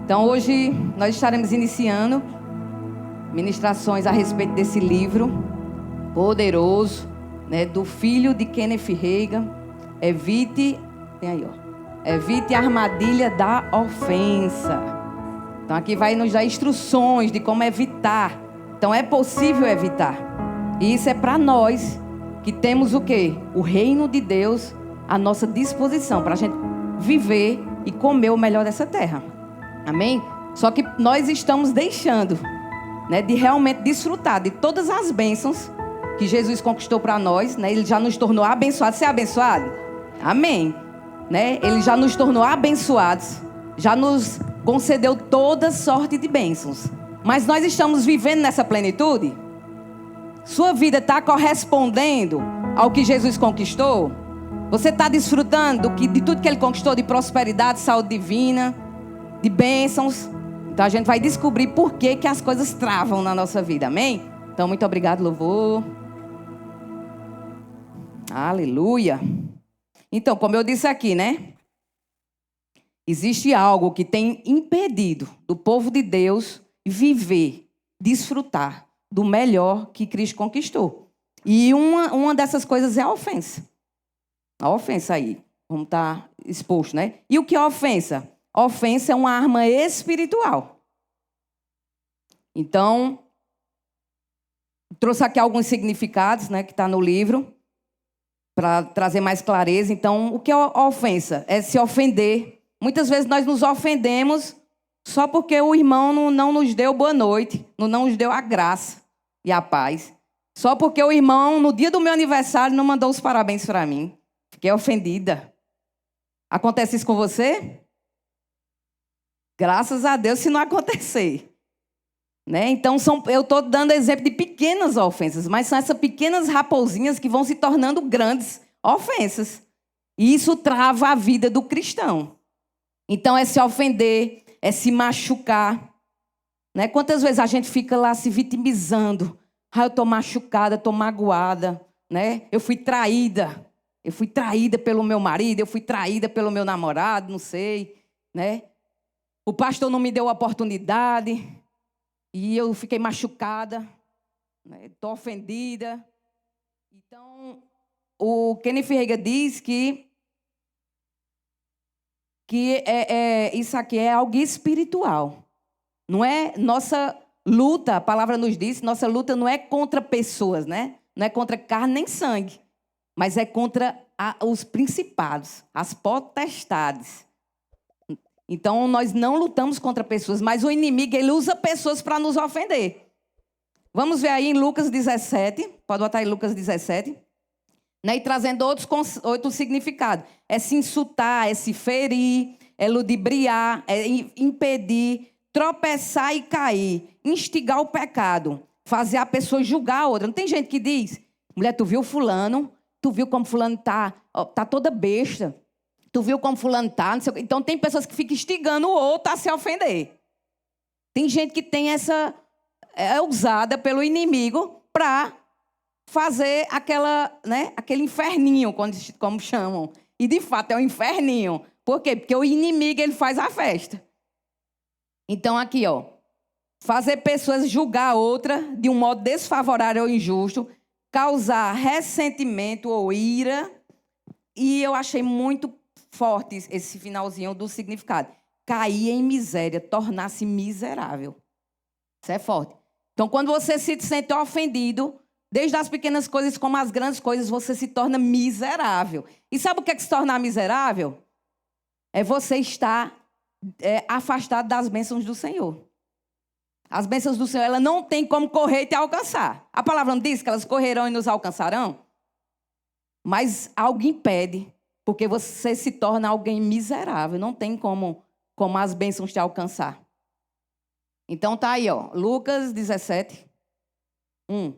Então hoje nós estaremos iniciando ministrações a respeito desse livro poderoso, né, do filho de Kenneth Hagin, Evite a armadilha da ofensa. Então aqui vai nos dar instruções de como evitar. Então é possível evitar. E isso é para nós que temos o quê? O reino de Deus à nossa disposição, para a gente viver e comer o melhor dessa terra. Amém? Só que nós estamos deixando, né, de realmente desfrutar de todas as bênçãos que Jesus conquistou para nós, né? Ele já nos tornou abençoados. Você é abençoado? Amém. Né? Ele já nos tornou abençoados, já nos concedeu toda sorte de bênçãos. Mas nós estamos vivendo nessa plenitude? Sua vida está correspondendo ao que Jesus conquistou? Você está desfrutando de tudo que Ele conquistou, de prosperidade, saúde divina, de bênçãos? Então a gente vai descobrir por que as coisas travam na nossa vida, amém? Então muito obrigado, louvor. Aleluia. Então, como eu disse aqui, né? Existe algo que tem impedido do povo de Deus viver, desfrutar do melhor que Cristo conquistou. E uma dessas coisas é a ofensa. A ofensa aí, como está exposto, né? E o que é a ofensa? A ofensa é uma arma espiritual. Então, trouxe aqui alguns significados, né, que está no livro, para trazer mais clareza. Então, o que é a ofensa? É se ofender. Muitas vezes nós nos ofendemos só porque o irmão não nos deu boa noite, não nos deu a graça e a paz. Só porque o irmão, no dia do meu aniversário, não mandou os parabéns para mim. Fiquei ofendida. Acontece isso com você? Graças a Deus se não acontecer. Né? Então, eu estou dando exemplo de pequenas ofensas, mas são essas pequenas raposinhas que vão se tornando grandes ofensas. E isso trava a vida do cristão. Então, é se ofender, é se machucar. Né? Quantas vezes a gente fica lá se vitimizando? Eu estou machucada, estou magoada. Né? Eu fui traída. Eu fui traída pelo meu marido, eu fui traída pelo meu namorado, não sei. Né? O pastor não me deu a oportunidade. E eu fiquei machucada, estou ofendida. Então, o Kenneth Hagin diz que isso aqui é algo espiritual. Não é nossa luta, a palavra nos diz, nossa luta não é contra pessoas, né? Não é contra carne nem sangue, mas é contra os principados, as potestades. Então, nós não lutamos contra pessoas, mas o inimigo, ele usa pessoas para nos ofender. Vamos ver aí em Lucas 17, pode botar aí Lucas 17, né? E trazendo outros significados. É se insultar, é se ferir, é ludibriar, é impedir, tropeçar e cair, instigar o pecado, fazer a pessoa julgar a outra. Não tem gente que diz, mulher, tu viu fulano? Tu viu como fulano tá toda besta? Tu viu como fulano tá? Não sei o quê. Então, tem pessoas que ficam instigando o outro a se ofender. Tem gente que tem essa... É usada pelo inimigo para fazer aquele inferninho, como chamam. E, de fato, é um inferninho. Por quê? Porque o inimigo, ele faz a festa. Então, aqui, ó. Fazer pessoas julgar a outra de um modo desfavorável ou injusto. Causar ressentimento ou ira. E eu achei muito forte esse finalzinho do significado. Cair em miséria, tornar-se miserável. Isso é forte. Então, quando você se sente ofendido, desde as pequenas coisas como as grandes coisas, você se torna miserável. E sabe o que é que se tornar miserável? É você estar afastado das bênçãos do Senhor. As bênçãos do Senhor, ela não tem como correr e te alcançar. A palavra não diz que elas correrão e nos alcançarão? Mas algo impede. Porque você se torna alguém miserável. Não tem como as bênçãos te alcançar. Então tá aí, ó. Lucas 17, 1.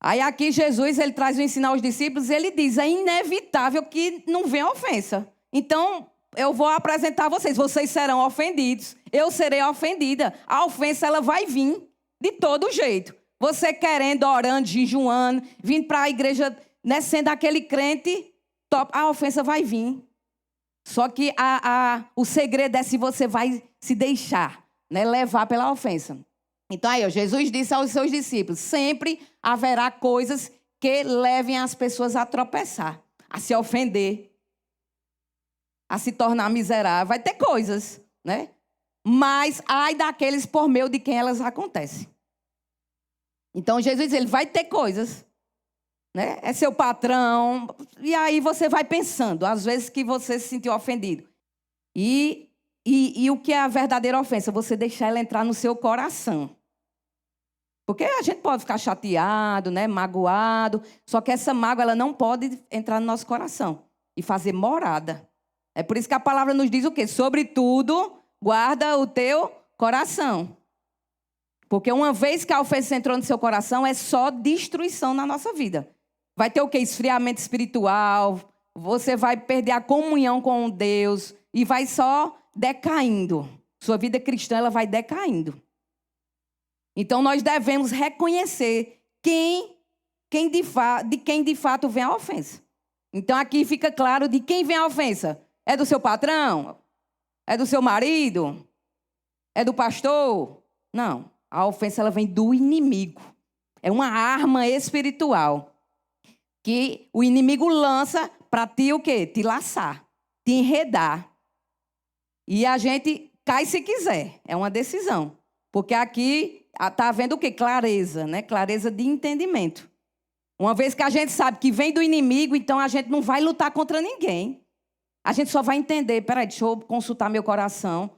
Aí aqui Jesus, ele traz o ensino aos discípulos. Ele diz, é inevitável que não venha ofensa. Então, eu vou apresentar a vocês. Vocês serão ofendidos. Eu serei ofendida. A ofensa, ela vai vir de todo jeito. Você querendo, orando, jejuando, vindo para a igreja... Né, sendo aquele crente top, a ofensa vai vir. Só que o segredo é se você vai se deixar, né, levar pela ofensa. Então aí, Jesus disse aos seus discípulos, sempre haverá coisas que levem as pessoas a tropeçar, a se ofender, a se tornar miserável. Vai ter coisas, né? Mas ai daqueles por meio de quem elas acontecem. Então Jesus diz, ele vai ter coisas, né? É seu patrão. E aí você vai pensando, às vezes que você se sentiu ofendido. E o que é a verdadeira ofensa? Você deixar ela entrar no seu coração. Porque a gente pode ficar chateado, né, magoado, só que essa mágoa ela não pode entrar no nosso coração e fazer morada. É por isso que a palavra nos diz o quê? Sobretudo, guarda o teu coração. Porque uma vez que a ofensa entrou no seu coração, é só destruição na nossa vida. Vai ter o quê? Esfriamento espiritual, você vai perder a comunhão com Deus e vai só decaindo. Sua vida cristã ela vai decaindo. Então, nós devemos reconhecer de quem de fato vem a ofensa. Então, aqui fica claro de quem vem a ofensa. É do seu patrão? É do seu marido? É do pastor? Não. A ofensa ela vem do inimigo. É uma arma espiritual que o inimigo lança para ti o quê? Te laçar, te enredar. E a gente cai se quiser. É uma decisão. Porque aqui está havendo o quê? Clareza, né? Clareza de entendimento. Uma vez que a gente sabe que vem do inimigo, então a gente não vai lutar contra ninguém. A gente só vai entender, peraí, deixa eu consultar meu coração.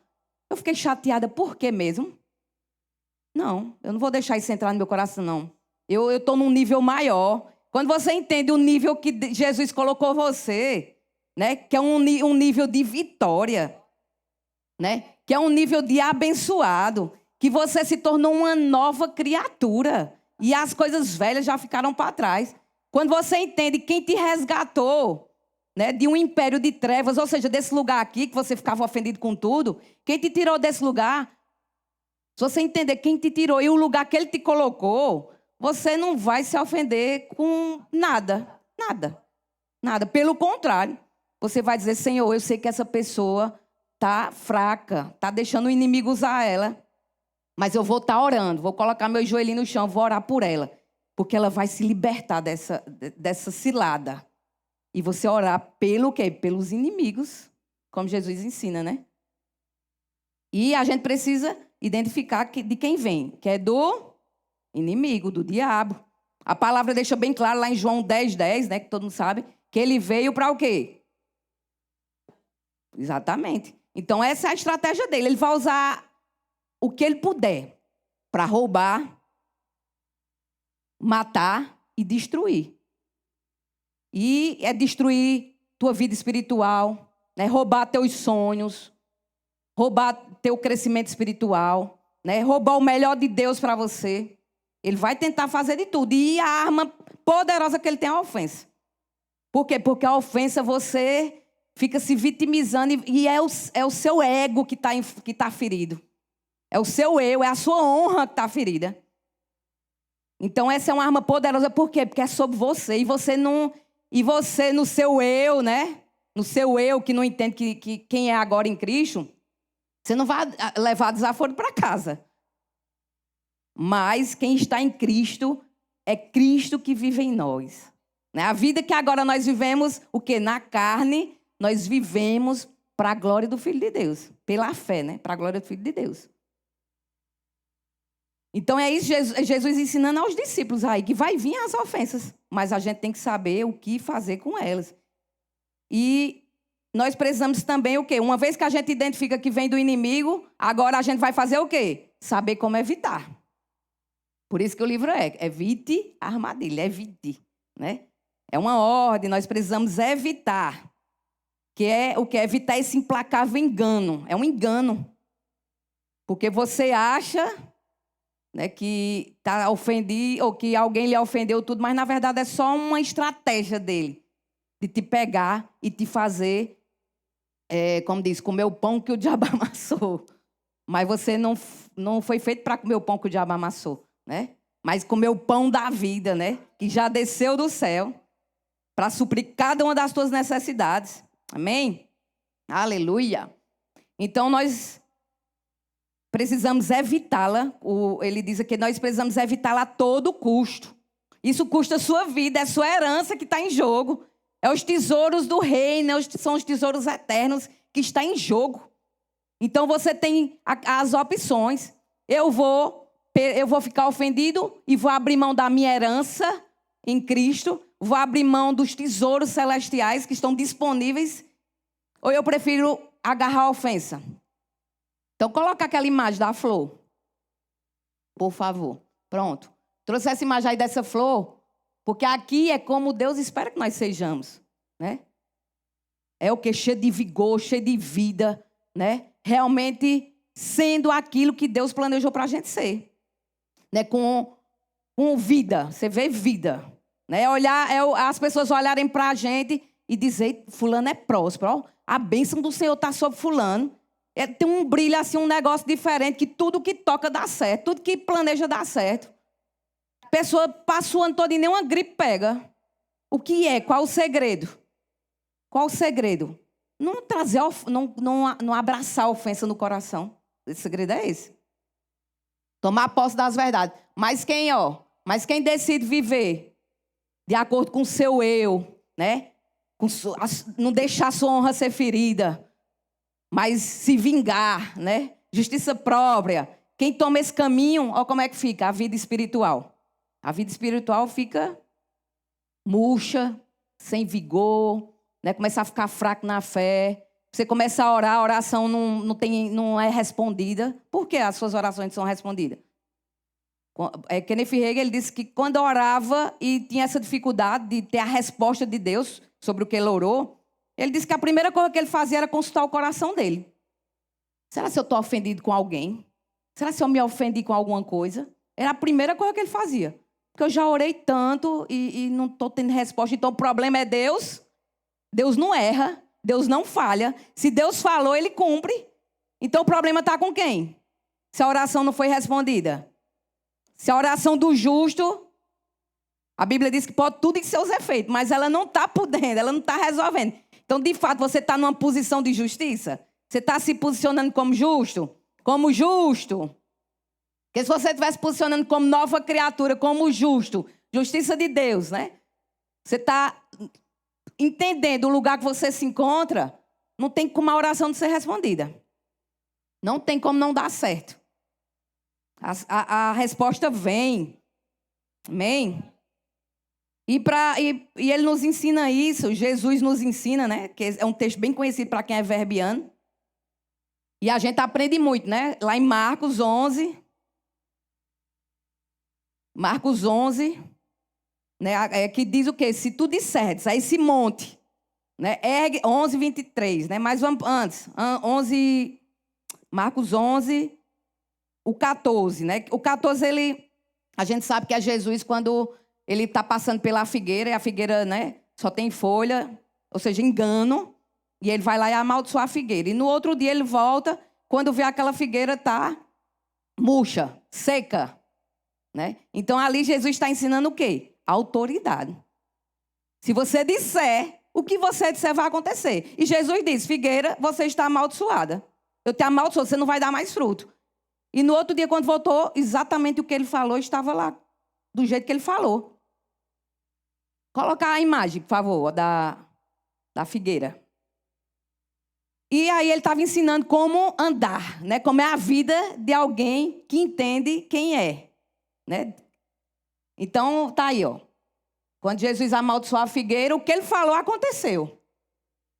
Eu fiquei chateada, por quê mesmo? Não, eu não vou deixar isso entrar no meu coração, não. Eu estou num nível maior. Quando você entende o nível que Jesus colocou você, né? Que é um nível de vitória, né? Que é um nível de abençoado, que você se tornou uma nova criatura e as coisas velhas já ficaram para trás. Quando você entende quem te resgatou, né, de um império de trevas, ou seja, desse lugar aqui que você ficava ofendido com tudo, quem te tirou desse lugar, se você entender quem te tirou e o lugar que ele te colocou, você não vai se ofender com nada, nada, nada. Pelo contrário, você vai dizer, Senhor, eu sei que essa pessoa está fraca, está deixando o inimigo usar ela. Mas eu vou estar orando, vou colocar meu joelhinho no chão, vou orar por ela. Porque ela vai se libertar dessa cilada. E você orar pelo quê? Pelos inimigos, como Jesus ensina, né? E a gente precisa identificar de quem vem, que é do inimigo, do diabo. A palavra deixa bem claro lá em João 10:10, né? Que todo mundo sabe, que ele veio para o quê? Exatamente. Então essa é a estratégia dele. Ele vai usar o que ele puder para roubar, matar e destruir. E é destruir tua vida espiritual, né? Roubar teus sonhos, roubar teu crescimento espiritual, né? Roubar o melhor de Deus para você. Ele vai tentar fazer de tudo. E a arma poderosa que ele tem é a ofensa. Por quê? Porque a ofensa você fica se vitimizando e é o seu ego que tá ferido. É o seu eu, é a sua honra que está ferida. Então, essa é uma arma poderosa. Por quê? Porque é sobre você. E você no seu eu, né? No seu eu que não entende que quem é agora em Cristo, você não vai levar desaforo para casa. Mas quem está em Cristo, é Cristo que vive em nós. Né? A vida que agora nós vivemos, o quê? Na carne, nós vivemos para a glória do Filho de Deus. Pela fé, né? Para a glória do Filho de Deus. Então é isso Jesus ensinando aos discípulos aí, que vai vir as ofensas, mas a gente tem que saber o que fazer com elas. E nós precisamos também o quê? Uma vez que a gente identifica que vem do inimigo, agora a gente vai fazer o quê? Saber como evitar. Por isso que o livro é evite a armadilha, evite, né? É uma ordem, nós precisamos evitar. Que é o que? Evitar esse implacável engano. É um engano. Porque você acha, né, que está ofendido, ou que alguém lhe ofendeu tudo, mas na verdade é só uma estratégia dele, de te pegar e te fazer, como diz, comer o pão que o diabo amassou. Mas você não foi feito para comer o pão que o diabo amassou, né? Mas comer o pão da vida, né? Que já desceu do céu para suprir cada uma das tuas necessidades. Amém? Aleluia. Então, nós precisamos evitá-la. Ele diz aqui, nós precisamos evitá-la a todo custo. Isso custa a sua vida, é a sua herança que está em jogo. É os tesouros do reino, são os tesouros eternos que está em jogo. Então, você tem as opções. Eu vou ficar ofendido e vou abrir mão da minha herança em Cristo. Vou abrir mão dos tesouros celestiais que estão disponíveis. Ou eu prefiro agarrar a ofensa. Então, coloca aquela imagem da flor. Por favor. Pronto. Trouxe essa imagem aí dessa flor, porque aqui é como Deus espera que nós sejamos, né? É o que? Cheio de vigor, cheio de vida, né? Realmente sendo aquilo que Deus planejou para a gente ser. Né? Com vida. Você vê vida. Né? As pessoas olharem para a gente e dizer, fulano é próspero. Ó, a bênção do Senhor está sobre fulano. Tem um brilho assim, um negócio diferente, que tudo que toca dá certo, tudo que planeja dá certo. A pessoa passa o ano todo e nem uma gripe pega. O que é? Qual o segredo? Qual o segredo? Não trazer, não abraçar a ofensa no coração. O segredo é esse. Tomar posse das verdades. Mas quem decide viver de acordo com o seu eu, né? Não deixar a sua honra ser ferida, mas se vingar, né? Justiça própria. Quem toma esse caminho, olha como é que fica a vida espiritual. A vida espiritual fica murcha, sem vigor, né? Começa a ficar fraco na fé. Você começa a orar, a oração não é respondida. Por que as suas orações são respondidas? Kenneth Hagin, ele disse que quando orava e tinha essa dificuldade de ter a resposta de Deus sobre o que ele orou, ele disse que a primeira coisa que ele fazia era consultar o coração dele. Será se eu estou ofendido com alguém? Será se eu me ofendi com alguma coisa? Era a primeira coisa que ele fazia. Porque eu já orei tanto e não estou tendo resposta. Então o problema é Deus. Deus não erra. Deus não falha. Se Deus falou, Ele cumpre. Então o problema está com quem? Se a oração não foi respondida. Se a oração do justo, a Bíblia diz que pode tudo em seus efeitos, mas ela não está podendo, ela não está resolvendo. Então, de fato, você está numa posição de justiça? Você está se posicionando como justo? Como justo. Porque se você estivesse posicionando como nova criatura, como justo, justiça de Deus, né? Você está entendendo o lugar que você se encontra, não tem como a oração não ser respondida. Não tem como não dar certo. A resposta vem. Amém? E ele nos ensina isso, Jesus nos ensina, né? Que é um texto bem conhecido para quem é verbiano. E a gente aprende muito, né? Lá em Marcos 11. Marcos 11, né? Que diz o quê? Se tu disseres a esse monte, né? Ergue 11, 23, né? Mas antes, 11, Marcos 11, o 14, né? O 14, a gente sabe que é Jesus quando ele está passando pela figueira, e a figueira, né, só tem folha, ou seja, engano, e ele vai lá e amaldiçoa a figueira. E no outro dia ele volta, quando vê aquela figueira tá murcha, seca, né? Então ali Jesus está ensinando o quê? Autoridade. Se você disser, o que você disser vai acontecer. E Jesus diz, figueira, você está amaldiçoada. Eu te amaldiçoo, você não vai dar mais fruto. E no outro dia, quando voltou, exatamente o que ele falou estava lá, do jeito que ele falou. Colocar a imagem, por favor, da figueira. E aí ele estava ensinando como andar, né? Como é a vida de alguém que entende quem é, né? Então, tá aí, ó. Quando Jesus amaldiçoou a figueira, o que ele falou aconteceu.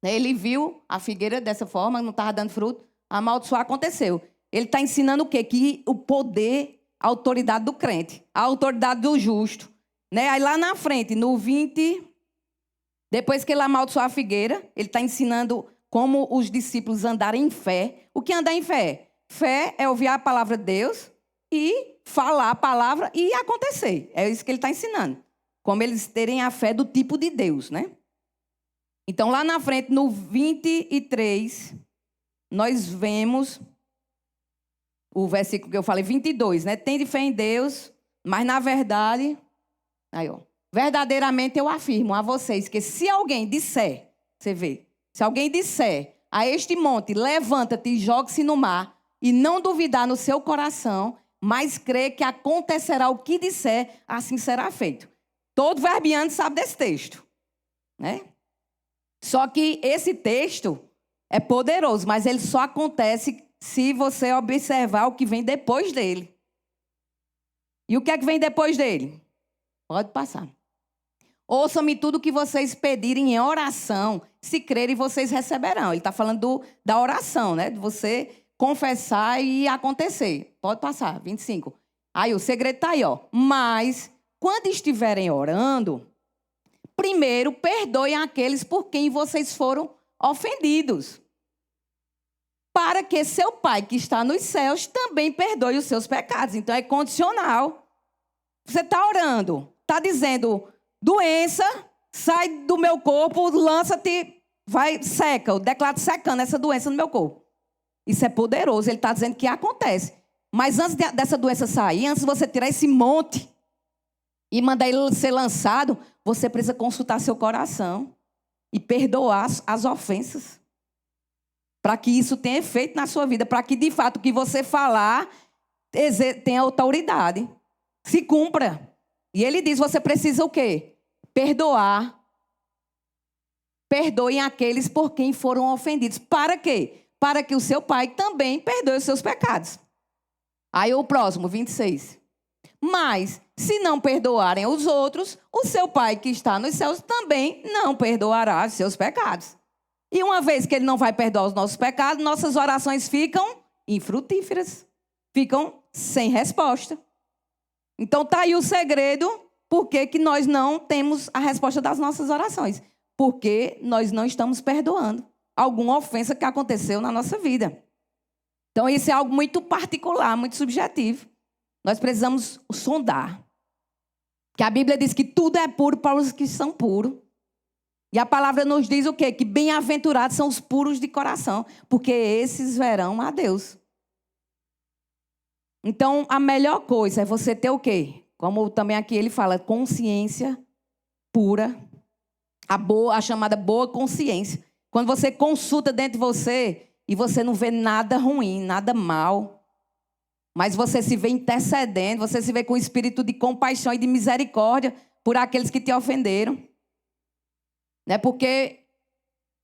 Ele viu a figueira dessa forma, não estava dando fruto, amaldiçoar aconteceu. Ele está ensinando o quê? Que o poder, a autoridade do crente, a autoridade do justo. Né? Aí lá na frente, no 20, depois que ele amaldiçoou a figueira, ele está ensinando como os discípulos andarem em fé. O que é andar em fé? Fé é ouvir a palavra de Deus e falar a palavra e acontecer. É isso que ele está ensinando. Como eles terem a fé do tipo de Deus, né? Então, lá na frente, no 23, nós vemos o versículo que eu falei, 22, né? Tende fé em Deus, mas na verdade, aí, ó, verdadeiramente eu afirmo a vocês que se alguém disser, você vê, se alguém disser a este monte, levanta-te e joga-se no mar, e não duvidar no seu coração, mas crer que acontecerá o que disser, assim será feito. Todo verbiano sabe desse texto, né? Só que esse texto é poderoso, mas ele só acontece se você observar o que vem depois dele. E o que é que vem depois dele? Pode passar. Ouçam-me tudo o que vocês pedirem em oração, se crerem, vocês receberão. Ele está falando da oração, né? De você confessar e acontecer. Pode passar, 25. Aí o segredo está aí, ó. Mas, quando estiverem orando, primeiro perdoem aqueles por quem vocês foram ofendidos, para que seu Pai que está nos céus também perdoe os seus pecados. Então é condicional. Você está orando, está dizendo, doença, sai do meu corpo, lança-te, vai, seca. Eu declaro secando essa doença no meu corpo. Isso é poderoso, ele está dizendo que acontece. Mas antes dessa doença sair, antes de você tirar esse monte e mandar ele ser lançado, você precisa consultar seu coração e perdoar as ofensas. Para que isso tenha efeito na sua vida. Para que, de fato, o que você falar tenha autoridade. Se cumpra. E ele diz, você precisa o quê? Perdoar. Perdoem aqueles por quem foram ofendidos. Para quê? Para que o seu Pai também perdoe os seus pecados. Aí o próximo, 26. Mas, se não perdoarem os outros, o seu Pai que está nos céus também não perdoará os seus pecados. E uma vez que ele não vai perdoar os nossos pecados, nossas orações ficam infrutíferas. Ficam sem resposta. Então está aí o segredo, por que nós não temos a resposta das nossas orações. Porque nós não estamos perdoando alguma ofensa que aconteceu na nossa vida. Então isso é algo muito particular, muito subjetivo. Nós precisamos sondar. Que a Bíblia diz que tudo é puro para os que são puros. E a palavra nos diz o quê? Que bem-aventurados são os puros de coração, porque esses verão a Deus. Então, a melhor coisa é você ter o quê? Como também aqui ele fala, consciência pura, a chamada boa consciência. Quando você consulta dentro de você e você não vê nada ruim, nada mal, mas você se vê intercedendo, você se vê com espírito de compaixão e de misericórdia por aqueles que te ofenderam. Né? Porque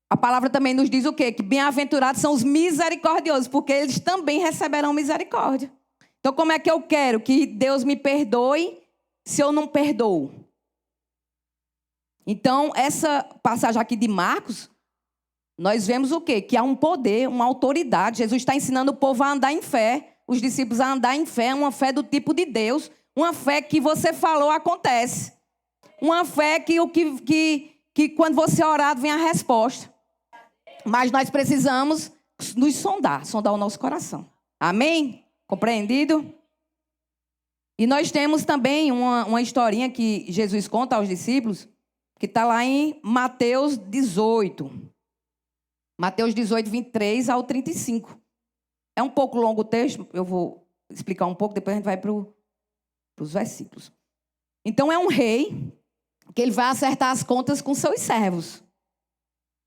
a palavra também nos diz o quê? Que bem-aventurados são os misericordiosos, porque eles também receberão misericórdia. Então, como é que eu quero que Deus me perdoe se eu não perdoo? Então, essa passagem aqui de Marcos, nós vemos o quê? Que há um poder, uma autoridade. Jesus está ensinando o povo a andar em fé, os discípulos a andar em fé, uma fé do tipo de Deus, uma fé que você falou acontece. Uma fé que quando você orar vem a resposta. Mas nós precisamos nos sondar o nosso coração. Amém? Compreendido? E nós temos também uma historinha que Jesus conta aos discípulos, que está lá em Mateus 18. Mateus 18, 23 ao 35. É um pouco longo o texto, eu vou explicar um pouco, depois a gente vai para os versículos. Então é um rei que ele vai acertar as contas com seus servos.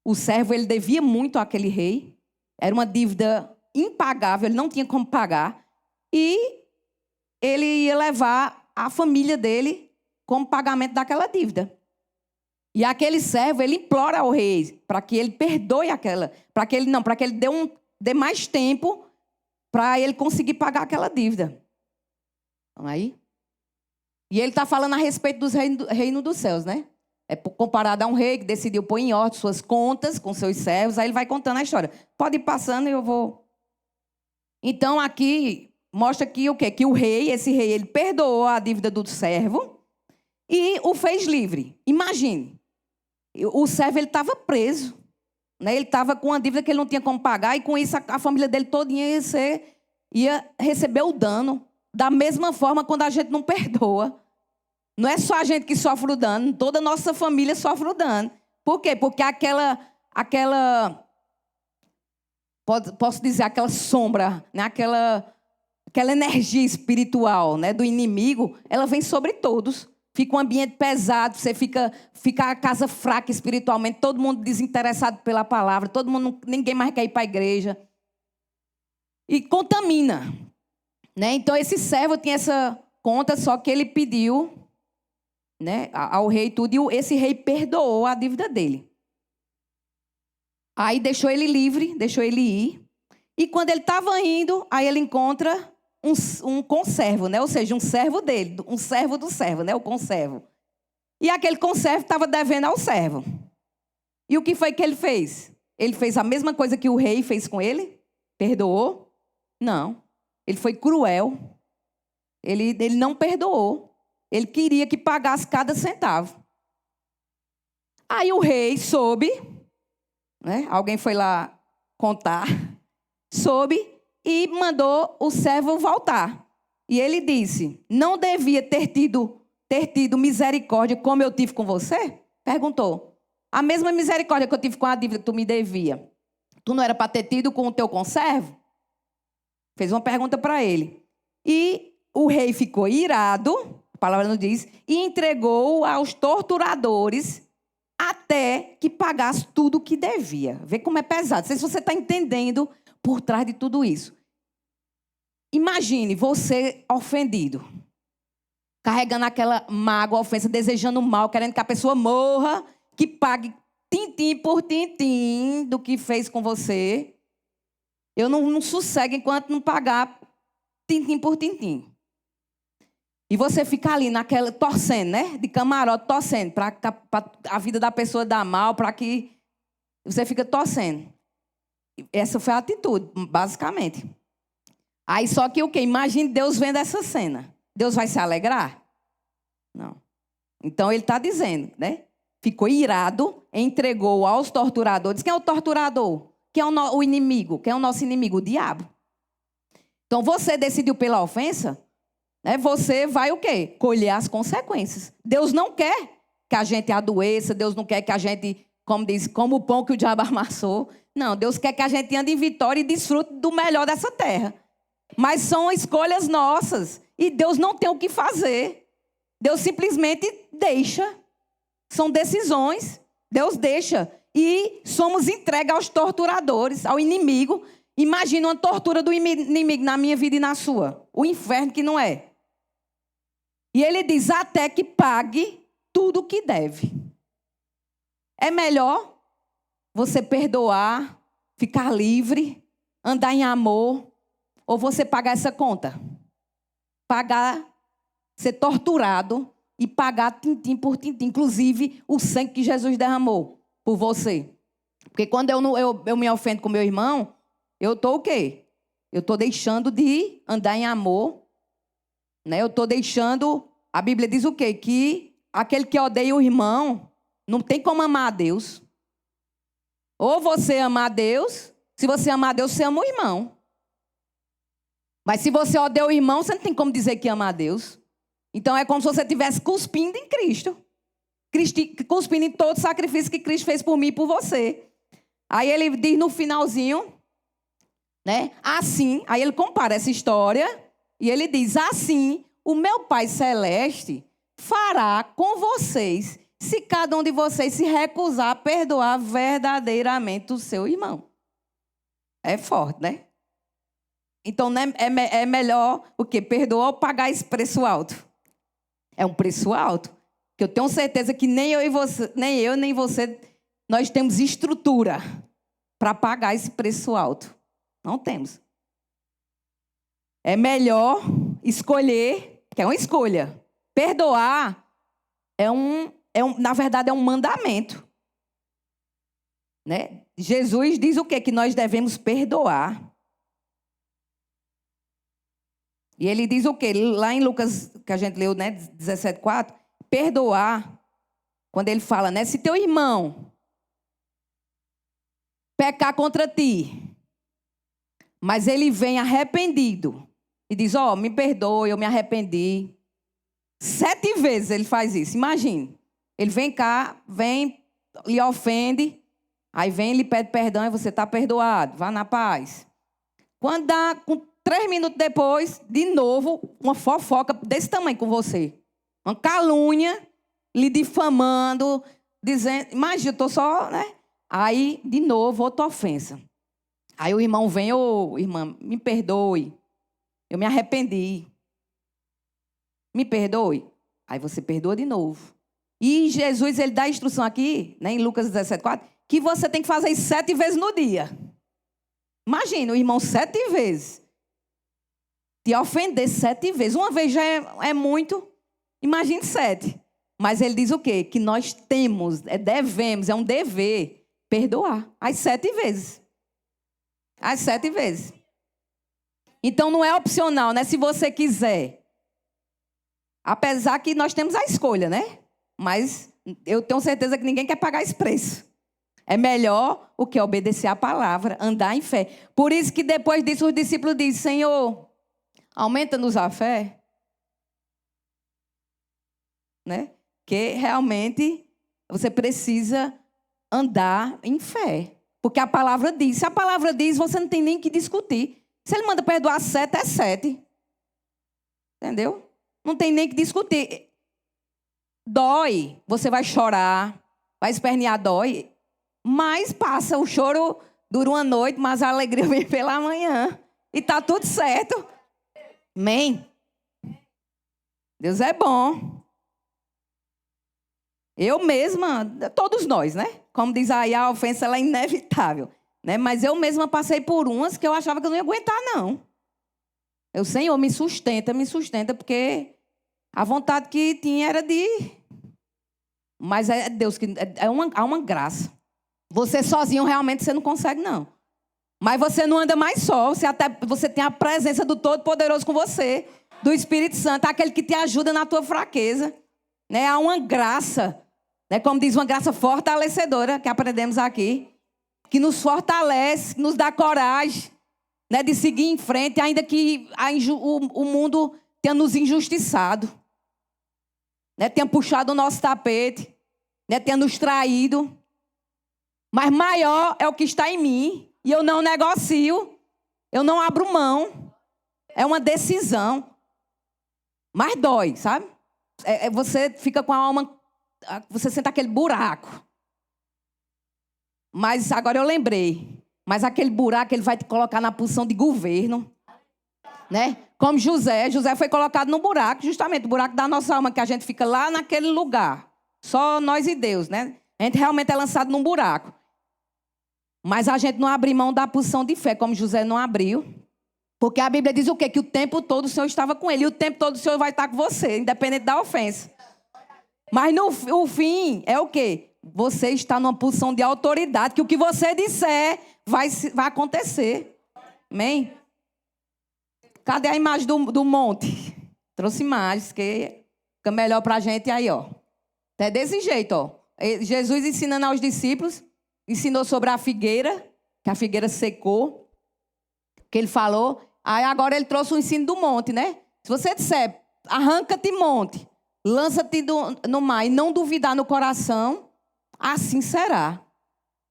O servo, ele devia muito àquele rei. Era uma dívida impagável, ele não tinha como pagar. E ele ia levar a família dele como pagamento daquela dívida. E aquele servo, ele implora ao rei para que ele perdoe aquela, para que ele dê mais tempo para ele conseguir pagar aquela dívida. Vamos aí? E ele está falando a respeito dos reino dos céus, né? É comparado a um rei que decidiu pôr em ordem suas contas com seus servos. Aí ele vai contando a história. Pode ir passando e eu vou... Então, aqui, mostra que o quê? Que o rei, esse rei, ele perdoou a dívida do servo e o fez livre. Imagine, o servo, ele estava preso. Né? Ele estava com uma dívida que ele não tinha como pagar e com isso a família dele todinha ia receber o dano. Da mesma forma, quando a gente não perdoa. Não é só a gente que sofre o dano, toda a nossa família sofre o dano. Por quê? Porque aquela posso dizer, aquela sombra, né? aquela energia espiritual, né? do inimigo, ela vem sobre todos. fica um ambiente pesado, você fica a casa fraca espiritualmente, todo mundo desinteressado pela palavra, ninguém mais quer ir para a igreja. E contamina, né? Então esse servo tinha essa conta, só que ele pediu, né, ao rei tudo, e esse rei perdoou a dívida dele. Aí deixou ele livre, deixou ele ir. E quando ele estava indo, aí ele encontra um conservo, né? Ou seja, um servo dele, um servo do servo, né? O conservo. E aquele conservo estava devendo ao servo. E o que foi que ele fez? Ele fez a mesma coisa que o rei fez com ele? Perdoou? Não. Ele foi cruel. Ele não perdoou. Ele queria que pagasse cada centavo. Aí o rei soube, né? Alguém foi lá contar, soube e mandou o servo voltar. E ele disse: não devia ter tido misericórdia como eu tive com você? Perguntou. A mesma misericórdia que eu tive com a dívida que tu me devia, tu não era para ter tido com o teu conservo? Fez uma pergunta para ele. E o rei ficou irado, a palavra não diz, e entregou aos torturadores até que pagasse tudo o que devia. Vê como é pesado. Não sei se você está entendendo por trás de tudo isso. Imagine você ofendido, carregando aquela mágoa, ofensa, desejando mal, querendo que a pessoa morra, que pague tintim por tintim do que fez com você. Eu não sossego enquanto não pagar tintim por tintim. E você fica ali naquela, torcendo, né? De camarote, torcendo, para a vida da pessoa dar mal, para que você fica torcendo. Essa foi a atitude, basicamente. Aí só que o quê? Imagine Deus vendo essa cena. Deus vai se alegrar? Não. Então ele está dizendo, né? Ficou irado, entregou aos torturadores. Quem é o torturador? Quem é o inimigo? Quem é o nosso inimigo? O diabo. Então você decidiu pela ofensa, né? Você vai o quê? Colher as consequências. Deus não quer que a gente adoeça, Deus não quer que a gente, como diz, como o pão que o diabo amassou. Não, Deus quer que a gente ande em vitória e desfrute do melhor dessa terra. Mas são escolhas nossas. E Deus não tem o que fazer. Deus simplesmente deixa. São decisões. Deus deixa. E somos entregues aos torturadores, ao inimigo. Imagina uma tortura do inimigo na minha vida e na sua. O inferno que não é. E ele diz até que pague tudo o que deve. É melhor você perdoar, ficar livre, andar em amor, ou você pagar essa conta? Pagar, ser torturado e pagar tintim por tintim. Inclusive, o sangue que Jesus derramou por você. Porque quando eu me ofendo com meu irmão, eu estou o quê? Eu estou deixando de andar em amor. Né? Eu estou deixando... A Bíblia diz o quê? Que aquele que odeia o irmão não tem como amar a Deus. Ou você ama a Deus. Se você ama a Deus, você ama o irmão. Mas se você odeia o irmão, você não tem como dizer que ama a Deus. Então é como se você estivesse cuspindo em Cristo. Cuspindo em todo o sacrifício que Cristo fez por mim e por você. Aí ele diz no finalzinho, né? Assim, aí ele compara essa história e ele diz, assim, o meu Pai Celeste fará com vocês se cada um de vocês se recusar a perdoar verdadeiramente o seu irmão. É forte, né? Então, né, é melhor o quê? Perdoar ou pagar esse preço alto? É um preço alto. Que eu tenho certeza que nem eu nem você, nós temos estrutura para pagar esse preço alto. Não temos. É melhor escolher, que é uma escolha. Perdoar na verdade, é um mandamento. Né? Jesus diz o quê? Que nós devemos perdoar. E ele diz o quê? Lá em Lucas, que a gente leu, né, 17:4, perdoar, quando ele fala, né, se teu irmão pecar contra ti, mas ele vem arrependido e diz, me perdoe, eu me arrependi. 7 vezes ele faz isso, imagine. Ele vem cá, vem, lhe ofende, aí vem, lhe pede perdão e você está perdoado, vá na paz. Quando dá... 3 minutos depois, de novo, uma fofoca desse tamanho com você. Uma calúnia, lhe difamando, dizendo... Imagina, eu estou só, né? Aí, de novo, outra ofensa. Aí o irmão vem, ô, irmã, me perdoe. Eu me arrependi. Me perdoe. Aí você perdoa de novo. E Jesus, ele dá a instrução aqui, né, em Lucas 17:4, que você tem que fazer isso 7 vezes no dia. Imagina, o irmão 7 vezes. Te ofender 7 vezes. Uma vez já é muito. Imagine 7. Mas ele diz o quê? Que nós temos, devemos, é um dever, perdoar. As 7 vezes. As 7 vezes. Então não é opcional, né? Se você quiser. Apesar que nós temos a escolha, né? Mas eu tenho certeza que ninguém quer pagar esse preço. É melhor o que? Obedecer a palavra, andar em fé. Por isso que depois disso os discípulos dizem, Senhor, aumenta-nos a fé. Né? Que realmente você precisa andar em fé. Porque a palavra diz. Se a palavra diz, você não tem nem que discutir. Se ele manda perdoar 7, é 7. Entendeu? Não tem nem que discutir. Dói. Você vai chorar, vai espernear, dói. Mas passa. O choro dura uma noite, mas a alegria vem pela manhã. E tá tudo certo. Amém? Deus é bom. Eu mesma, todos nós, né? Como diz aí, a ofensa ela é inevitável. Né? Mas eu mesma passei por umas que eu achava que eu não ia aguentar, não. O Senhor me sustenta, porque a vontade que tinha era de... Mas é Deus que... há uma graça. Você sozinho realmente você não consegue, não. Mas você não anda mais só. Você tem a presença do Todo-Poderoso com você. Do Espírito Santo, aquele que te ajuda na tua fraqueza. Né? Há uma graça. Né? Como diz, uma graça fortalecedora, que aprendemos aqui. Que nos fortalece, que nos dá coragem. Né? De seguir em frente, ainda que o mundo tenha nos injustiçado. Né? Tenha puxado o nosso tapete. Né? Tenha nos traído. Mas maior é o que está em mim. E eu não negocio. Eu não abro mão. É uma decisão. Mas dói, sabe? Você fica com a alma... Você sente aquele buraco. Mas agora eu lembrei. Mas aquele buraco ele vai te colocar na posição de governo. Né? Como José. José foi colocado no buraco. Justamente o buraco da nossa alma. Que a gente fica lá naquele lugar. Só nós e Deus, né? A gente realmente é lançado num buraco. Mas a gente não abre mão da posição de fé, como José não abriu. Porque a Bíblia diz o quê? Que o tempo todo o Senhor estava com ele. E o tempo todo o Senhor vai estar com você, independente da ofensa. Mas o fim é o quê? Você está numa posição de autoridade, que o que você disser vai acontecer. Amém? Cadê a imagem do monte? Trouxe imagens, que fica melhor para a gente aí, ó. É desse jeito, ó. Jesus ensinando aos discípulos. Ensinou sobre a figueira, que a figueira secou, que ele falou. Aí agora ele trouxe o ensino do monte, né? Se você disser, arranca-te monte, lança-te no mar e não duvidar no coração, assim será.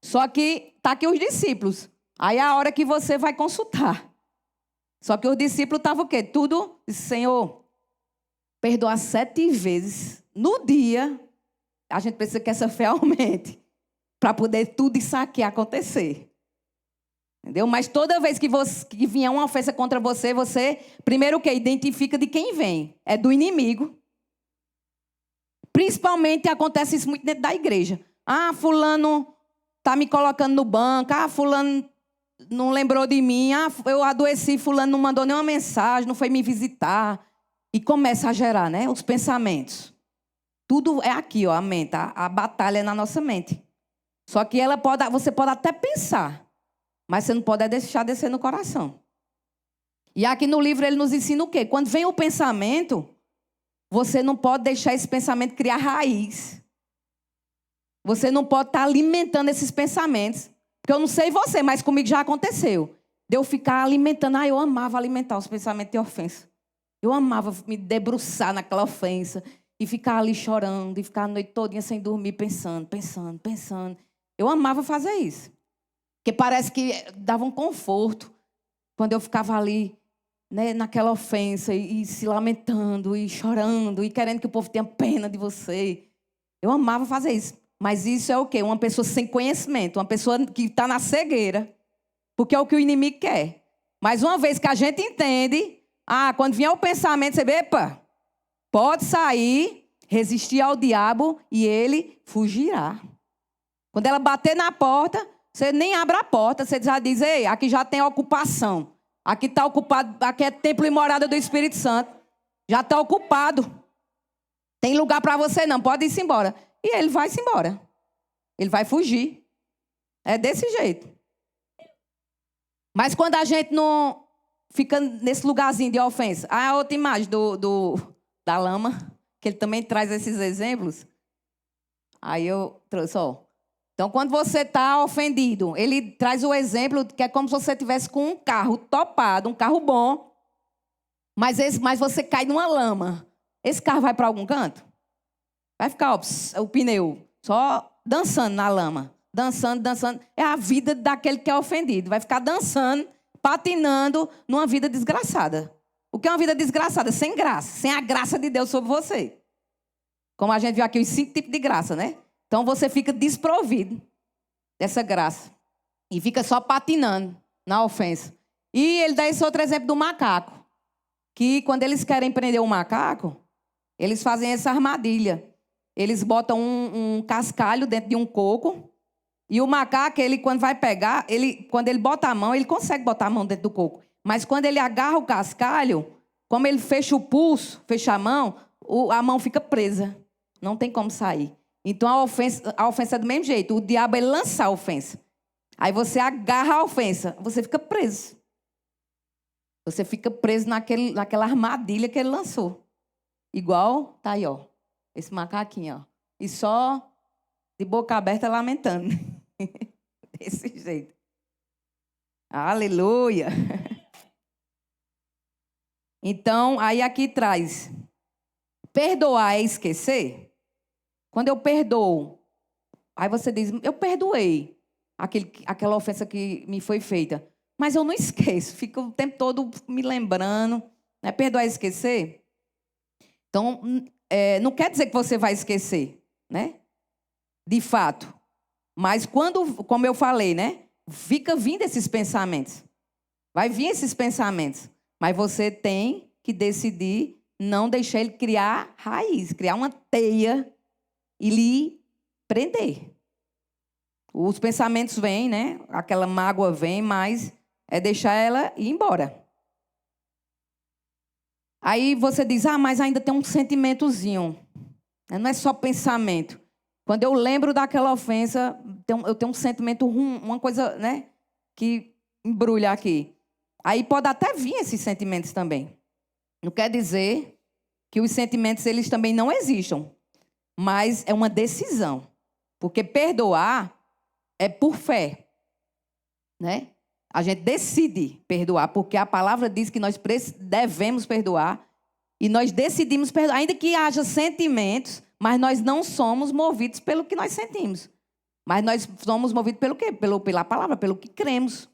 Só que tá aqui os discípulos. Aí é a hora que você vai consultar. Só que os discípulos estavam o quê? Tudo, Senhor, perdoar 7 vezes no dia. A gente precisa que essa fé aumente. Para poder tudo isso aqui acontecer. Entendeu? Mas toda vez que vier uma ofensa contra você, primeiro o que? Identifica de quem vem. É do inimigo. Principalmente acontece isso muito dentro da igreja. Ah, fulano está me colocando no banco. Ah, fulano não lembrou de mim. Ah, eu adoeci, fulano não mandou nenhuma mensagem, não foi me visitar. E começa a gerar, né? Os pensamentos. Tudo é aqui, ó, a mente. A batalha é na nossa mente. Só que você pode até pensar, mas você não pode deixar descer no coração. E aqui no livro ele nos ensina o quê? Quando vem o pensamento, você não pode deixar esse pensamento criar raiz. Você não pode estar alimentando esses pensamentos. Porque eu não sei você, mas comigo já aconteceu. De eu ficar alimentando. Ah, eu amava alimentar os pensamentos de ofensa. Eu amava me debruçar naquela ofensa. E ficar ali chorando. E ficar a noite todinha sem dormir, pensando. Eu amava fazer isso. Porque parece que dava um conforto. Quando eu ficava ali né, naquela ofensa e se lamentando e chorando e querendo que o povo tenha pena de você. Eu amava fazer isso. Mas isso é o quê? Uma pessoa sem conhecimento, uma pessoa que está na cegueira. Porque é o que o inimigo quer. Mas uma vez que a gente entende, quando vier o pensamento, você vê, epa, pode sair, resistir ao diabo e ele fugirá. Quando ela bater na porta, você nem abre a porta, você já diz, ei, aqui já tem ocupação. Aqui está ocupado, aqui é templo e morada do Espírito Santo. Já está ocupado. Tem lugar para você não, pode ir-se embora. E ele vai-se embora. Ele vai fugir. É desse jeito. Mas quando a gente não fica nesse lugarzinho de ofensa. A outra imagem da lama, que ele também traz esses exemplos. Aí eu trouxe, ó. Então, quando você está ofendido, ele traz o exemplo que é como se você estivesse com um carro topado, um carro bom, mas você cai numa lama. Esse carro vai para algum canto? Vai ficar o pneu só dançando na lama. Dançando, dançando. É a vida daquele que é ofendido. Vai ficar dançando, patinando numa vida desgraçada. O que é uma vida desgraçada? Sem graça. Sem a graça de Deus sobre você. Como a gente viu aqui, os 5 tipos de graça, né? Então você fica desprovido dessa graça. E fica só patinando na ofensa. E ele dá esse outro exemplo do macaco. Que quando eles querem prender um macaco, eles fazem essa armadilha. Eles botam um cascalho dentro de um coco. E o macaco, ele quando vai pegar, quando ele bota a mão, ele consegue botar a mão dentro do coco. Mas quando ele agarra o cascalho, como ele fecha o pulso, fecha a mão fica presa. Não tem como sair. Então a ofensa é do mesmo jeito. O diabo ele lança a ofensa. Aí você agarra a ofensa, você fica preso. Você fica preso naquela armadilha que ele lançou. Igual, tá aí, ó. Esse macaquinho, ó. E só de boca aberta lamentando. Desse jeito. Aleluia. Então, aí aqui traz. Perdoar é esquecer? Quando eu perdoo, aí você diz, eu perdoei aquela ofensa que me foi feita. Mas eu não esqueço, fico o tempo todo me lembrando. Né? Perdoar é esquecer? Então, não quer dizer que você vai esquecer, né? De fato. Mas quando, como eu falei, né? Fica vindo esses pensamentos. Vai vir esses pensamentos. Mas você tem que decidir não deixar ele criar raiz, criar uma teia e lhe prender. Os pensamentos vêm, né? Aquela mágoa vem, mas é deixar ela ir embora. Aí você diz, mas ainda tem um sentimentozinho. Não é só pensamento. Quando eu lembro daquela ofensa, eu tenho um sentimento ruim, uma coisa, né, que embrulha aqui. Aí pode até vir esses sentimentos também. Não quer dizer que os sentimentos eles também não existam, mas é uma decisão. Porque perdoar é por fé, né? A gente decide perdoar, porque a palavra diz que nós devemos perdoar e nós decidimos perdoar, ainda que haja sentimentos, mas nós não somos movidos pelo que nós sentimos. Mas nós somos movidos pelo quê? Pela palavra, pelo que cremos.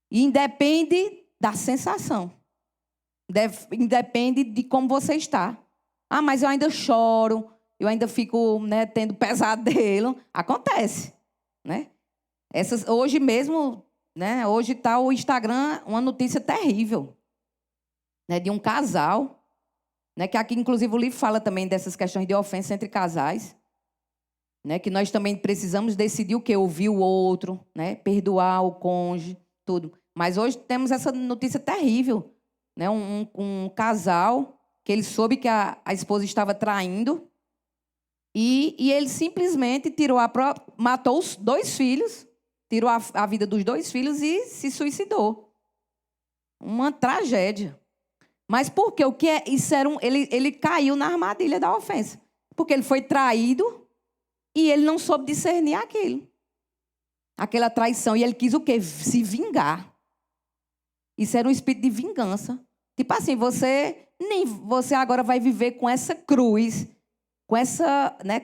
E independe da sensação. Independe de como você está. Mas eu ainda choro, eu ainda fico, né, tendo pesadelo. Acontece, né? Hoje mesmo, né, hoje está o Instagram, uma notícia terrível, né, de um casal, né, que aqui, inclusive, o livro fala também dessas questões de ofensa entre casais, né, que nós também precisamos decidir o quê? Ouvir o outro, né, perdoar o cônjuge, tudo. Mas hoje temos essa notícia terrível, né, um casal que ele soube que a esposa estava traindo e ele simplesmente matou os 2 filhos, tirou a vida dos 2 filhos e se suicidou. Uma tragédia. Mas por quê? Ele caiu na armadilha da ofensa. Porque ele foi traído e ele não soube discernir aquilo. Aquela traição. E ele quis o quê? Se vingar. Isso era um espírito de vingança. Tipo assim, você agora vai viver com essa cruz, com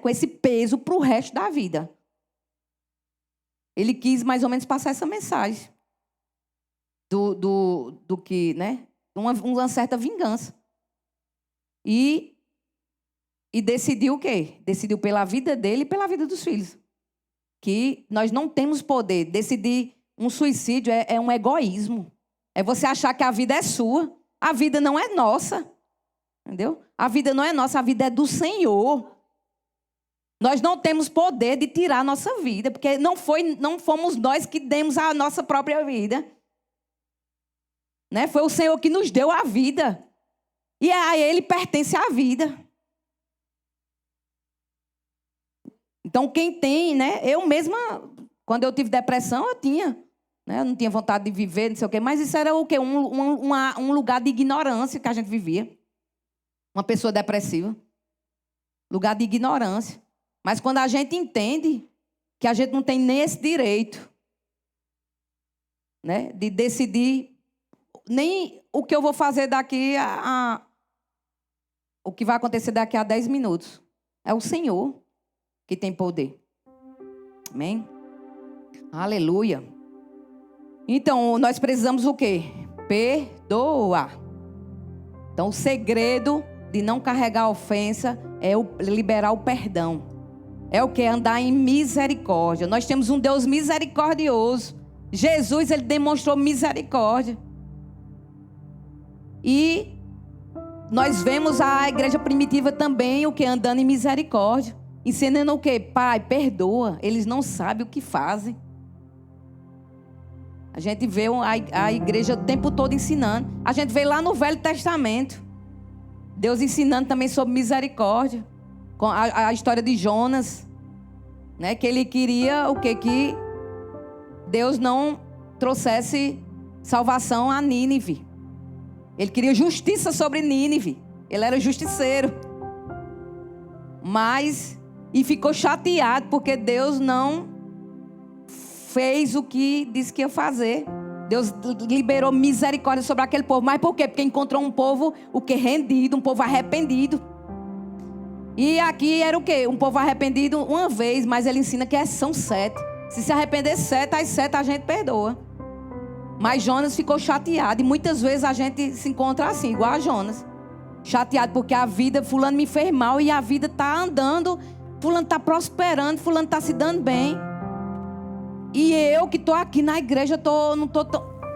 esse peso para o resto da vida. Ele quis mais ou menos passar essa mensagem. do que, né? Uma certa vingança. E decidiu o quê? Decidiu pela vida dele e pela vida dos filhos. Que nós não temos poder. Decidir um suicídio é um egoísmo. É você achar que a vida é sua. A vida não é nossa. Entendeu? A vida não é nossa, a vida é do Senhor. Nós não temos poder de tirar a nossa vida, porque não fomos nós que demos a nossa própria vida. Né? Foi o Senhor que nos deu a vida. E a Ele pertence a vida. Então, quem tem, né? Eu mesma, quando eu tive depressão, eu tinha. Né? Eu não tinha vontade de viver, não sei o quê. Mas isso era o quê? Um lugar de ignorância que a gente vivia. Uma pessoa depressiva. Lugar de ignorância. Mas quando a gente entende que a gente não tem nem esse direito, né? De decidir nem o que eu vou fazer daqui o que vai acontecer daqui a 10 minutos. É o Senhor que tem poder. Amém? Aleluia. Então, nós precisamos o quê? Perdoar. Então, o segredo de não carregar a ofensa é liberar o perdão. É o quê? Andar em misericórdia. Nós temos um Deus misericordioso. Jesus, ele demonstrou misericórdia. E nós vemos a igreja primitiva também, o quê? Andando em misericórdia. Ensinando o quê? Pai, perdoa. Eles não sabem o que fazem. A gente vê a igreja o tempo todo ensinando. A gente vê lá no Velho Testamento. Deus ensinando também sobre misericórdia. Com a história de Jonas. Né? Que ele queria o quê? Que Deus não trouxesse salvação a Nínive. Ele queria justiça sobre Nínive. Ele era justiceiro. E ficou chateado porque Deus não fez o que disse que ia fazer. Deus liberou misericórdia sobre aquele povo. Mas por quê? Porque encontrou um povo rendido, um povo arrependido. E aqui era o quê? Um povo arrependido uma vez, mas ele ensina que são 7. Se arrepender 7, às 7 a gente perdoa. Mas Jonas ficou chateado. E muitas vezes a gente se encontra assim, igual a Jonas. Chateado porque a vida, fulano me fez mal e a vida está andando, fulano está prosperando, fulano está se dando bem. E eu que estou aqui na igreja, não estou.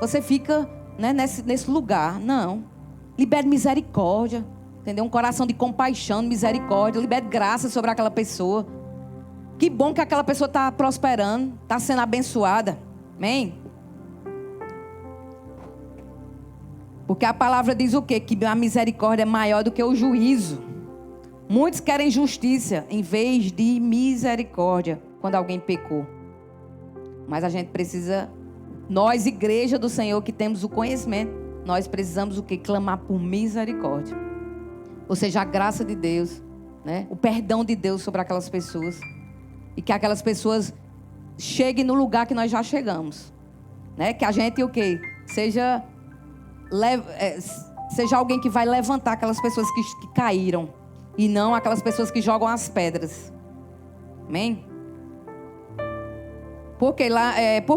Você fica, né, nesse lugar. Não. Libere misericórdia. Entendeu? Um coração de compaixão, de misericórdia. Libere graça sobre aquela pessoa. Que bom que aquela pessoa está prosperando, está sendo abençoada. Amém? Porque a palavra diz o quê? Que a misericórdia é maior do que o juízo. Muitos querem justiça em vez de misericórdia quando alguém pecou. Mas a gente precisa, nós, igreja do Senhor, que temos o conhecimento, nós precisamos o quê? Clamar por misericórdia. Ou seja, a graça de Deus, né? O perdão de Deus sobre aquelas pessoas. E que aquelas pessoas cheguem no lugar que nós já chegamos. Né? Que a gente o quê? Seja alguém que vai levantar aquelas pessoas que caíram. E não aquelas pessoas que jogam as pedras. Amém? Por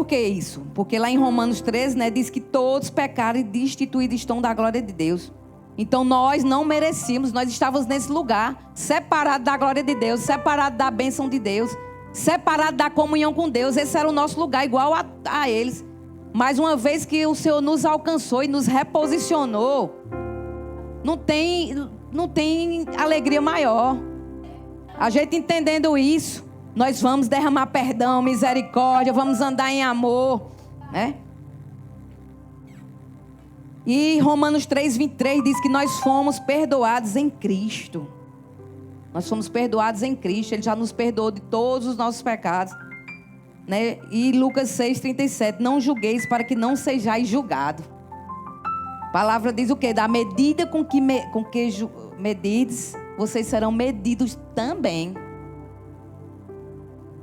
que isso? Porque lá em Romanos 13, né, diz que todos pecaram e destituídos estão da glória de Deus. Então nós não merecíamos, nós estávamos nesse lugar, separados da glória de Deus, separados da bênção de Deus, separados da comunhão com Deus. Esse era o nosso lugar, igual a eles. Mas uma vez que o Senhor nos alcançou e nos reposicionou, não tem alegria maior. A gente entendendo isso, nós vamos derramar perdão, misericórdia, vamos andar em amor, né? E Romanos 3:23 diz que nós fomos perdoados em Cristo. Nós fomos perdoados em Cristo. Ele já nos perdoou de todos os nossos pecados, né? E Lucas 6:37, não julgueis para que não sejais julgados. A palavra diz o quê? Da medida com que medides, vocês serão medidos também.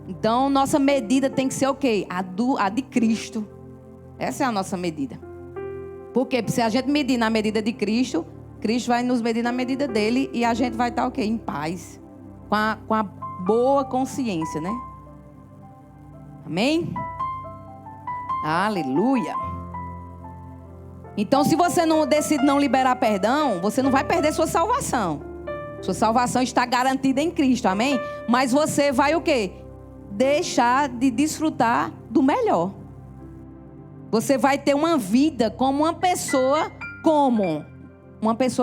Então, nossa medida tem que ser o quê? A de Cristo. Essa é a nossa medida. Por quê? Porque se a gente medir na medida de Cristo, Cristo vai nos medir na medida dele e a gente vai estar o quê? Em paz. Com a boa consciência, né? Amém? Aleluia. Então, se você não decide não liberar perdão, você não vai perder sua salvação. Sua salvação está garantida em Cristo, amém? Mas você vai o quê? Deixar de desfrutar do melhor. Você vai ter uma vida como uma pessoa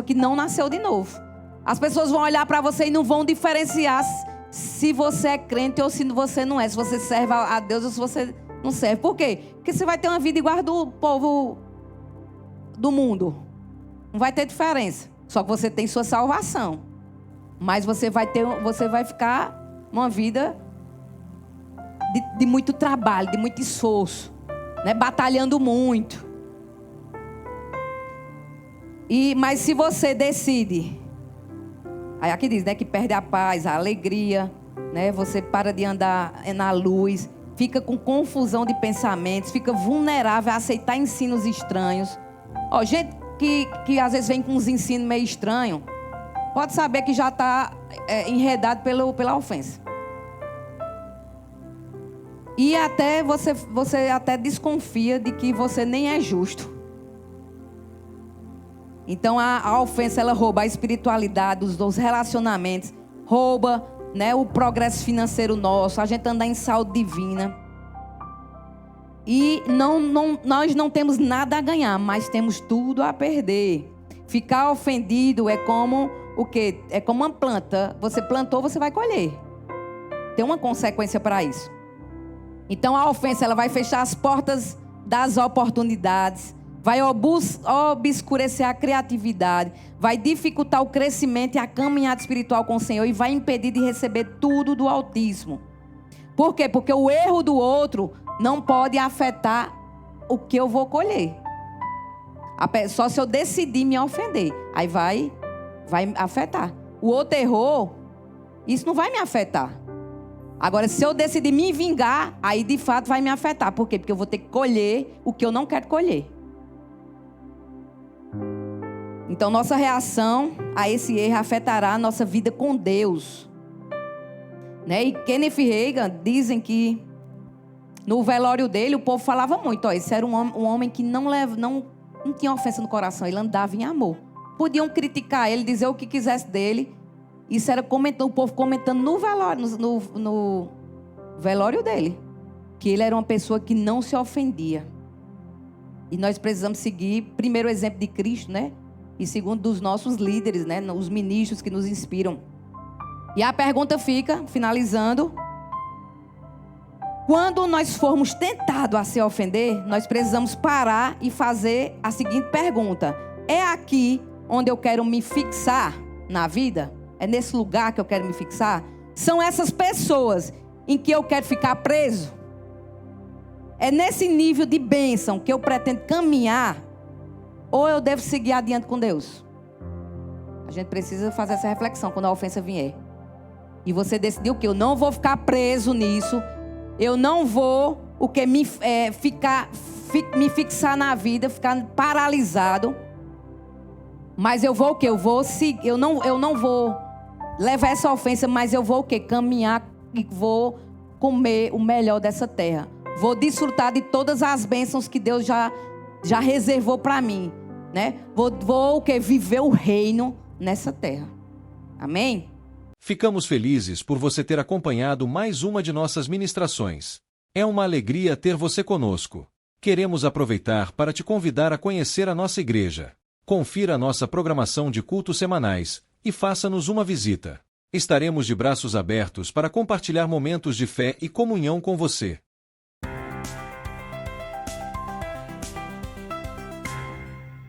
que não nasceu de novo. As pessoas vão olhar para você e não vão diferenciar se você é crente ou se você não é. Se você serve a Deus ou se você não serve. Por quê? Porque você vai ter uma vida igual a do povo do mundo. Não vai ter diferença. Só que você tem sua salvação. Mas você vai ficar numa vida de muito trabalho, de muito esforço, né? Batalhando muito. Mas se você decide, aí aqui diz, né, que perde a paz, a alegria, né? Você para de andar na luz, fica com confusão de pensamentos, fica vulnerável a aceitar ensinos estranhos. Ó, gente que às vezes vem com uns ensinos meio estranhos, pode saber que já está enredado pela ofensa. E até você até desconfia de que você nem é justo. Então a ofensa, ela rouba a espiritualidade, os relacionamentos, rouba, né, o progresso financeiro nosso, a gente andar em saúde divina. E nós não temos nada a ganhar, mas temos tudo a perder. Ficar ofendido é como o quê? É como uma planta. Você plantou, você vai colher. Tem uma consequência para isso. Então a ofensa, ela vai fechar as portas das oportunidades, vai obscurecer a criatividade, vai dificultar o crescimento e a caminhada espiritual com o Senhor e vai impedir de receber tudo do Altíssimo. Por quê? Porque o erro do outro não pode afetar o que eu vou colher. Só se eu decidir me ofender, aí vai afetar. O outro errou, isso não vai me afetar. Agora, se eu decidir me vingar, aí de fato vai me afetar. Por quê? Porque eu vou ter que colher o que eu não quero colher. Então, nossa reação a esse erro afetará a nossa vida com Deus. Né? E Kenneth Hagin, dizem que no velório dele, o povo falava muito. Ó, esse era um homem que não tinha ofensa no coração, ele andava em amor. Podiam criticar ele, dizer o que quisesse dele. Isso era o povo comentando no velório, no velório dele. Que ele era uma pessoa que não se ofendia. E nós precisamos seguir, primeiro, o exemplo de Cristo, né? E segundo, dos nossos líderes, né? Os ministros que nos inspiram. E a pergunta fica, finalizando. Quando nós formos tentados a se ofender, nós precisamos parar e fazer a seguinte pergunta. É aqui onde eu quero me fixar na vida? É nesse lugar que eu quero me fixar? São essas pessoas em que eu quero ficar preso? É nesse nível de bênção que eu pretendo caminhar? Ou eu devo seguir adiante com Deus? A gente precisa fazer essa reflexão quando a ofensa vier. E você decidiu que eu não vou ficar preso nisso. Eu não vou me fixar na vida, ficar paralisado. Mas eu vou o quê? Eu não vou levar essa ofensa, mas eu vou o quê? Caminhar e vou comer o melhor dessa terra. Vou desfrutar de todas as bênçãos que Deus já reservou para mim, né? Vou o quê? Viver o reino nessa terra. Amém? Ficamos felizes por você ter acompanhado mais uma de nossas ministrações. É uma alegria ter você conosco. Queremos aproveitar para te convidar a conhecer a nossa igreja. Confira a nossa programação de cultos semanais e faça-nos uma visita. Estaremos de braços abertos para compartilhar momentos de fé e comunhão com você.